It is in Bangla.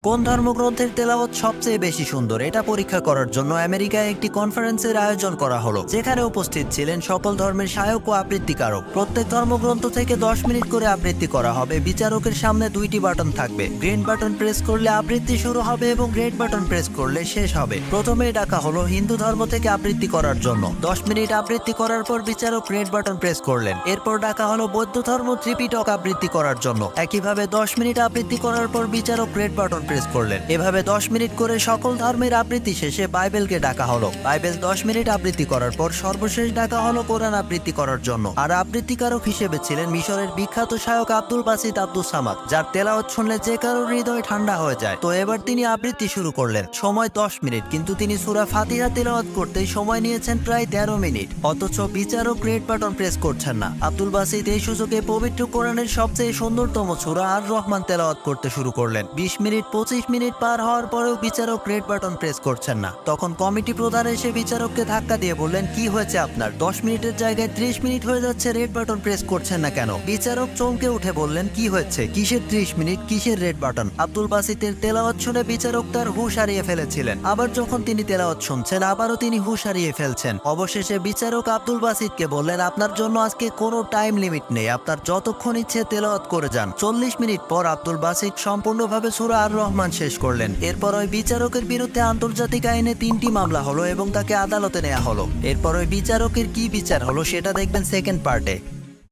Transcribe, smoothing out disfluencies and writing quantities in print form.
কোন ধর্মগ্রন্থের তেলাওয়াত সবচেয়ে বেশি সুন্দর এটা পরীক্ষা করার জন্য আমেরিকায় একটি কনফারেন্সের আয়োজন করা হলো, যেখানে উপস্থিত ছিলেন সকল ধর্মের শায়ক ও আবৃত্তিকারক। প্রত্যেক ধর্মগ্রন্থ থেকে 10 মিনিট করে আবৃত্তি করা হবে। বিচারকের সামনে দুইটি বাটন থাকবে। গ্রিন বাটন প্রেস করলে আবৃত্তি শুরু হবে এবং রেড বাটন প্রেস করলে শেষ হবে। প্রথমেই ডাকা হলো হিন্দু ধর্ম থেকে আবৃত্তি করার জন্য। 10 মিনিট আবৃত্তি করার পর বিচারক রেড বাটন প্রেস করলেন। এরপর ডাকা হলো বৌদ্ধ ধর্ম ত্রিপিটক আবৃত্তি করার জন্য। একইভাবে 10 মিনিট আবৃত্তি করার পর বিচারক রেড বাটন প্রেস করলেন। এভাবে 10 মিনিট করে সকল ধর্মের আবৃত্তি শেষে বাইবেলকে ডাকা হলো। বাইবেল 10 মিনিট আবৃত্তি করার পর সর্বশেষ ডাকা হলো কোরআন আবৃত্তি করার জন্য। আর আবৃত্তিকারক হিসেবে ছিলেন মিশরের বিখ্যাত শায়ক আব্দুল বাসিত আব্দুস সামাদ, যার তেলাওয়াত শুনলে যে কারোর হৃদয় ঠান্ডা হয়ে যায়। তো এবার তিনি আবৃত্তি শুরু করলেন। সময় 10 মিনিট, কিন্তু তিনি সূরা ফাতিহা তেলাওয়াত করতে সময় নিয়েছেন প্রায় 13 মিনিট। অথচ বিচারক রেড বাটন প্রেস করছেন না। আব্দুল বাসিত এই সুযোগে পবিত্র কোরআনের সবচেয়ে সুন্দরতম সূরা আর রহমান তেলাওয়াত করতে শুরু করলেন। 20 মিনিট 25 মিনিট পার হওয়ার পরেও বিচারক রেড বাটন প্রেস করছেন না। তখন কমিটি প্রধান এসে বিচারককে ধাক্কা দিয়ে বললেন, কি হয়েছে আপনার? 10 মিনিটের জায়গায় 30 মিনিট হয়ে যাচ্ছে, রেড বাটন প্রেস করছেন না কেন? বিচারক চমকে উঠে বললেন, কি হয়েছে? কিসের 30 মিনিট, কিসের রেড বাটন? আব্দুল বাসিতের তেলাওয়াত শুনে বিচারক তার হুঁশ হারিয়ে ফেলেছিলেন। আবার যখন তিনি তেলাওয়াত শুনছেন, আবারও তিনি হুঁশ হারিয়ে ফেলছেন। অবশেষে বিচারক আব্দুল বাসিতকে বললেন, আপনার জন্য আজকে কোনো টাইম লিমিট নেই, আপনার যতক্ষণ ইচ্ছে তেলাওয়াত করে যান। 40 মিনিট পর আব্দুল বাসিত সম্পূর্ণভাবে সূরা আর রহমান শেষ করলেন। এরপর ওই বিচারকের বিরুদ্ধে আন্তর্জাতিক আইনে 3টি মামলা হলো এবং তাকে আদালতে নেওয়া হলো। এরপর ওই বিচারকের কি বিচার হলো সেটা দেখবেন সেকেন্ড পার্টে।